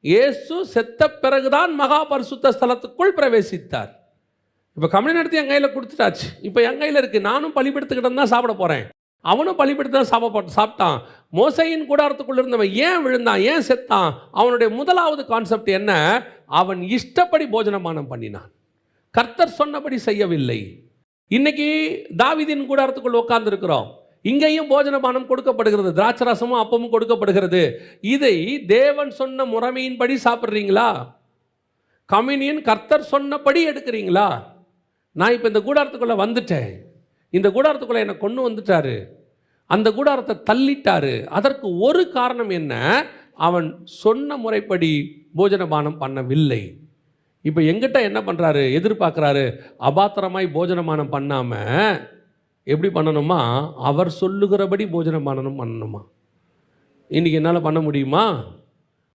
இயேசு செத்த பிறகுதான் மகா பரிசுத்த ஸ்தலத்துக்குள் பிரவேசித்தார். இப்போ கம்யூனியன் எடுத்து என் கையில் கொடுத்துட்டாச்சு. இப்போ என் கையில் இருக்குது. நானும் பலிபீடத்துக்கிட்ட தான் சாப்பிட போகிறேன். அவனும் பலிபீடத்தை தான் சாப்பிட்டான். மோசையின் கூடாரத்துக்குள்ள இருந்தவன் ஏன் விழுந்தான், ஏன் செத்தான்? அவனுடைய முதலாவது கான்செப்ட் என்ன? அவன் இஷ்டப்படி போஜனமானம் பண்ணினான், கர்த்தர் சொன்னபடி செய்யவில்லை. இன்னைக்கு தாவீதின் கூடாரத்துக்குள் உட்கார்ந்து இருக்கிறோம். இங்கேயும் போஜனபானம் கொடுக்கப்படுகிறது, திராட்சரசமும் அப்பமும் கொடுக்கப்படுகிறது. இதை தேவன் சொன்ன முறைமையின்படி சாப்பிட்றீங்களா? கம்யூனியன் கர்த்தர் சொன்னபடி எடுக்கிறீங்களா? நான் இப்போ இந்த கூடாரத்துக்குள்ளே வந்துட்டேன், இந்த கூடாரத்துக்குள்ளே என்னை கொண்டு வந்துட்டாரு, அந்த கூடாரத்தை தள்ளிட்டாரு. அதற்கு ஒரு காரணம் என்ன? அவன் சொன்ன முறைப்படி போஜனபானம் பண்ணவில்லை. இப்போ எங்கிட்ட என்ன பண்ணுறாரு, எதிர்பார்க்குறாரு, அபாத்திரமாய் போஜனமானம் பண்ணாமல் எப்படி பண்ணணுமா, அவர் சொல்லுகிறபடி போஜனமானம் பண்ணணுமா. இன்றைக்கி என்னால் பண்ண முடியுமா?